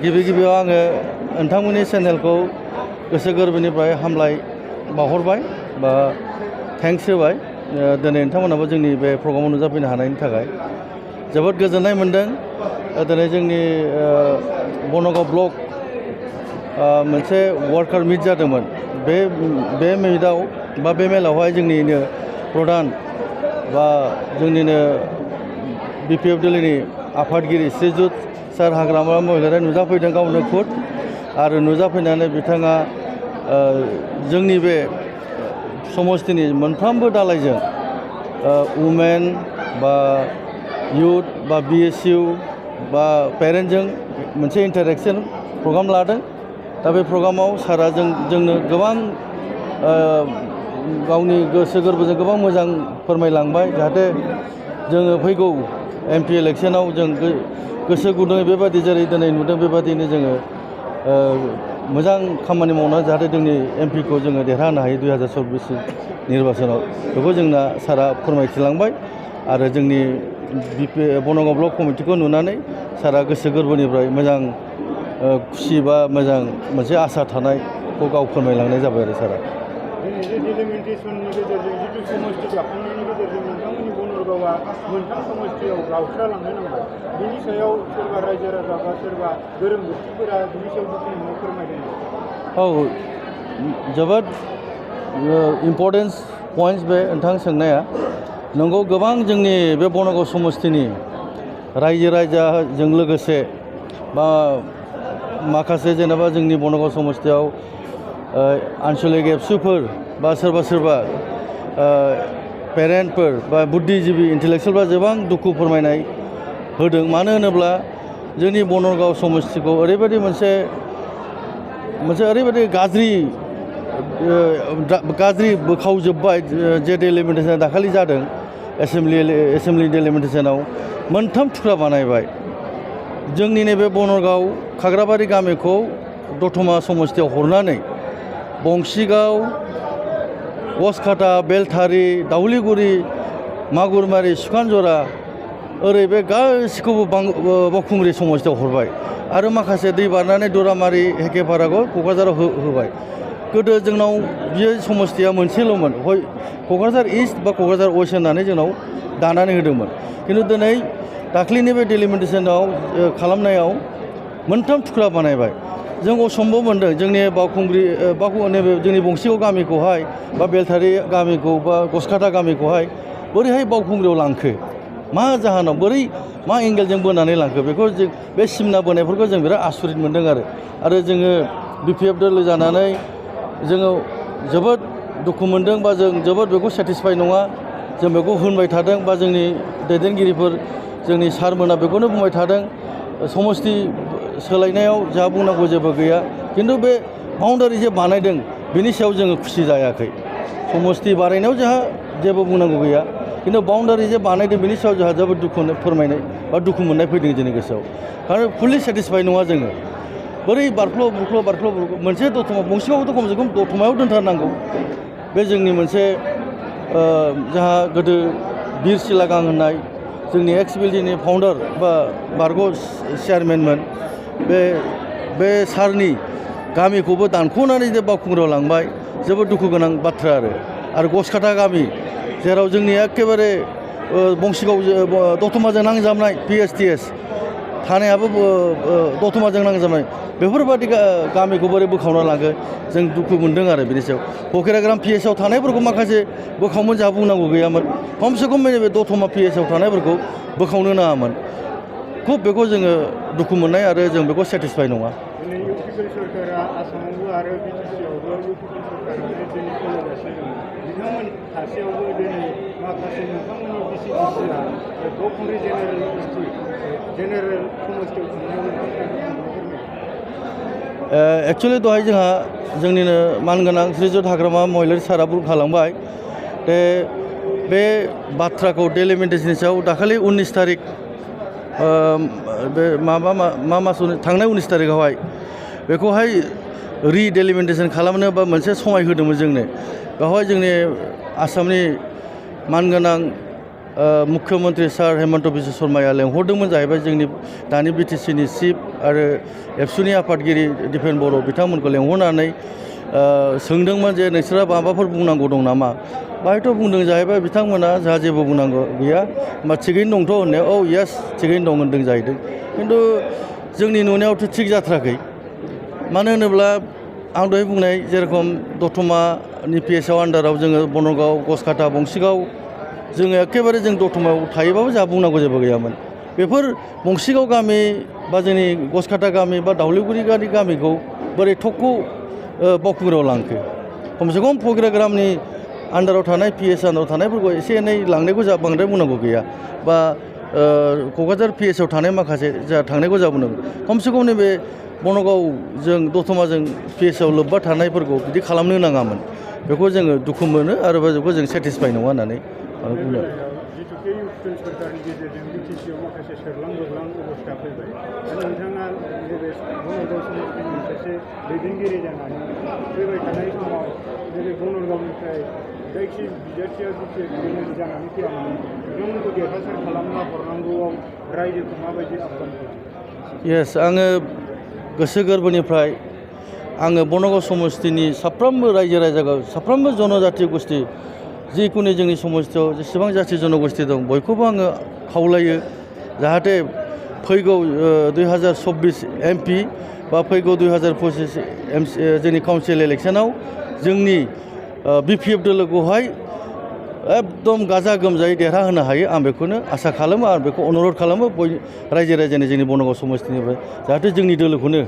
गिबि गिबियाव आङो नोंथांमोननि चेनेलखौ गोसो गोरबोनिफ्राय हामलाय बावहरबाय बा थेंक्स होबाय दिनै नोंथांमोनाबो जोंनि बे प्रग्रामाव नुजाफैनो हानायनि थाखाय जोबोद गोजोननाय मोनदों। दिनै जोंनि बनगाव ब्लक मोनसे वार्कार मिट जादोंमोन। बे मिटआव बा बे मेलावहाय जोंनिनो प्रधान बा जोंनिनो बिपिएफ दिल्लीनि आफादगिरि श्रीजुत सार हाग्रामा महिलारि नुजाफैदों गावनो खुद आरो नुजाफैनानै बिथाङा जोंनि बे समस्तिनि मोनफ्रोमबो दालाइजों वुमेन बा इउथ बा बिएसइउ बा पेरेन्टजों मोनसे इन्टारेक्सन प्रग्राम लादों। दा बे प्रग्रामाव सारा जोंनो गोबां गावनि गोसो गोरबोजों गोबां मोजां फोरमायलांबाय जाहाथे जोङो फैगौ एमपि इलेक्सनाव जों गोसो गुदुङै बेबादि जेरै दिनै नुदों बेबादिनो जोङो मोजां खामानि मावनानै जाहाथे जोंनि एमपिखौ जोङो देरहानो हायो 2024 निर्बाचनाव बेखौ जोंना सारा फोरमायथिलांबाय आरो जोंनि बनगाव ब्लक कमिटिखौ नुनानै सारा गोसो गोरबोनिफ्राय मोजां खुसि बा मोजां मोनसे आसा थानायखौ गाव फोरमायलांनाय जाबाय आरो सारा। डिलिमिटेसननि गेजेरजों जिथु समष्टि दाफुंनायनि गेजेरजों नोंथांमोननि बनगावआ मोनथाम समष्टियाव गावस्रालांनो नांबाय। बिनि सायाव सोरबा रायजो राजा बा सोरबा गोरों गोख्रैफोरा बिनि सायाव दुखु मोननाय फोरमायदों। औ जोबोद इम्पर्टेन्स पइन्टस बे नोंथां सोंनाया नंगौ गोबां जोंनि बे बनगाव समष्टिनि रायजो राजाजों लोगोसे बा माखासे जेनेबा जोंनि बनगाव समष्टियाव आन्चलिक एबसुफोर बा सोरबा पेरेन्टफोर बा बुद्धिजिबि इन्टेलेक्सुयेलफ्रा गोबां दुखु फोरमायनाय होदों। मानो होनोब्ला जोंनि बनगाव समष्टिखौ ओरैबायदि मोनसे ओरैबायदि गाज्रि बोखावजोब्बाय जे डेलिमिटेसना दाखालि जादों एसेम्बलि डेलिमिटेसनाव मोनथाम थुख्रा बानायबाय। जोंनि नैबे बनगाव खाग्राबारि गामिखौ दतमा समष्टियाव हरनानै बंसिगाव गसकाटा बेलथारि दाउलिगुरि मागुरमारि सुखानजरा ओरै बे गासिखौबो बावखुंग्रि समष्टियाव हरबाय आरो माखासे दै बारनानै दरामारि हेकेपाराखौ क'क्राझाराव होबाय। गोदो जोंनाव बियो समष्टिया मोनसेल'मोन क'क्राझार इस्ट बा क'क्राझार वेस्ट होननानै जोंनाव दानानै होदोंमोन। खिन्थु दिनै दाख्लैनि बे डेलिमिटेसनाव खालामनायाव मोनथाम थुख्रा बानायबाय। जों असम्भब मोनदों जोंनि नैबे जोंनि बंसिगाव गामिखौहाय बा बेलथारि गामिखौ बा गसकाटा गामिखौहाय बोरैहाय बावखुंग्रियाव लांखो मा जाहोनाव बोरै मा एंगेलजों बोनानै लांखो बेखौ जों बे सिमना बोनायफोरखौ जों बिराद आसरित मोनदों आरो जोङो बिपिएफ दोलो जानानै जोङो जोबोद दुखु मोनदों बा जों जोबोद बेखौ सेटिसफाइ नङा। जों बेखौ होनबाय थादों बा जोंनि दैदेनगिरिफोर जोंनि सारमोना बेखौनो बुंबाय थादों समष्टि सोलायनायाव जा बुंनांगौ जेबो गैया। खिन्थु बे बाउन्डारि जे बानायदों बेनि सायाव जोङो खुसि जायाखै। समष्टि बानायनायाव जोंहा जेबो बुंनांगौ गैया खिन्थु बाउन्डारि जे बानायदों बेनि सायाव जोंहा जोबोद दुखु फोरमायनाय बा दुखु मोननाय फैदों जोंनि गोसोआव। खारन फुलि सेटिसफाइ नङा जोङो बोरै बारख्ल' मोनसे दतमा बंसिगावथ' खमसे खम दतमायाव दोनथारनांगौ। बे जोंनि मोनसे जोंहा गोदो बिर सिलागां होननाय जोंनि एक्स बिल्डिंनि फाउन्डार बा बारग' चेयारमेनमोन बे सारनि गामिखौबो दानख'नानै जे बावखुंग्रियाव लांबाय जोबोद दुखु गोनां बाथ्रा आरो गसकाटा गामि जेराव जोंनि एखेबारे बंसिगाव दतमाजों नांजाबनाय पिएसटिएस थानायाबो दतमाजों नांजाबनाय बेफोरबादि गामिखौ बोरै बोखावना लांगो जों दुखु मोनदों आरो बिनि सायाव। फकिराग्राम पिएसआव थानायफोरखौ माखासे बोखावनो जोंहा बुंनांगौ गैयामोन। खमसे खम बे दतमा पिएसआव थानायफोरखौ बोखावनो नाङामोन। खुब बेखौ जोङो दुखु मोननाय आरो जों बेखौ सेटिसफाइ नङा। सरकारा आसामावबो आरो बिटिसिआवबो सरकारानो दिनै सोलिगासिनो दं। बिथांमोन सासेयावबो दिनै माखासे नोंथांमोननि बिसिडिसिआ बावखुंग्रि जेनेरेल समष्टियाव थांनायाव एक्सुवेलि दहाय जोंहा जोंनिनो मानगोनां श्रीजुत हाग्रामा महिलारि सारा बुंखालांबाय बे बाथ्राखौ डेलिमिटेसननि सायाव दाखालि 19 तारिख बे मा मास थांनाय 19 तारिखआवहाय बेखौहाय रिडेलिमिटेसन खालामनो बा मोनसे समाय होदोंमोन जोंनो। बेवहाय जोंनि आसामनि मानगोनां मुख्यमन्त्रि सार हेमन्त बिश्व शर्माया लेंहरदोंमोन जाहैबाय जोंनि दानि बिटिसिनि चिफ आरो एबसुनि आफादगिरि दिपेन बर' बिथांमोनखौ लेंहरनानै सोंदोंमोन जे नोंसोरा माबाफोर बुंनांगौ दं नामा बाहायथ' बुंदों जाहैबाय बिथांमोना जोंहा जेबो बुंनांगौ गैया होमबा थिगैनो दंथ' होननायाव औ येस थिगैनो दं होनदों जाहैदों खिन्थु जोंनि नुनायावथ' थिग जाथाराखै मानो होनोब्ला आं दहाय बुंनाय जेरखम दतमानि पिएसआव आन्डाराव जोङो बनगाव गसकाटा बंसिगाव जोङो एखेबारे जों दतमायाव थायोबाबो जोंहा बुंनांगौ जेबो गैयामोन बेफोर बंसिगाव गामि बा जोंनि गसकाटा गामि बा दावलिगुरि गामिखौ बोरै थकखौ बावखुंग्रियाव लांखो खमसे खम फकिराग्रामनि आन्डाराव थानाय पिएस आन्डाराव थानायफोरखौ एसे एनै लांनायखौ जोंहा बांद्राय बुंनांगौ गैया बा क'क्राझार पिएसआव थानाय माखासे जोंहा थांनायखौ जोंहा बुंनांगौ खमसे खम नैबे बनगावजों दतमाजों पिएसआव लोब्बा थानायफोरखौ बिदि खालामनो नाङामोन बेखौ जोङो दुखु मोनो आरो बेखौ जों सेटिसफाइ नङा होननानै आं बुङो जिथुके इउपिन सरकारनि गेजेरजों बिटिसिआव माखासे सोरलां बोरलां अबस्था फैबाय दा नोंथाङा नैबे बनगाव समस्टिनि सासे दैदेनगिरि जानानै फैबाय थानाय समाव नैबे बनगावनिफ्राय जायखि बिजाथिया जिथु दैदेनगिरि जानानै फैया मानो बिथांमोनखौ देरहासार खालामना हरनांगौआव रायजोखौ माबायदि आह्वान खालामो येस आङो गोसो गोरबोनिफ्राय आङो बनगाव समस्टिनि साफ्रोमबो रायजो राजाखौ साफ्रोमबो जनजाति गोष्ठी जिखुनु जोंनि समस्टियाव जेसेबां जाथि जनगोष्ठी दं बयखौबो आङो खावलायो जाहाथे फैगौ 2024 एमपि बा फैगौ 2025 जोंनि काउन्सिल इलेक्सनाव जोंनि बिपिएफ दोलोखौहाय एकदम गाजा गोमजायै देरहाहोनो हायो आं बेखौनो आसा खालामो आरो बेखौ अनुरद खालामो रायजो राजानि जोंनि बनगाव समस्टिनिफ्राय जाहाथे जोंनि दोलोखौनो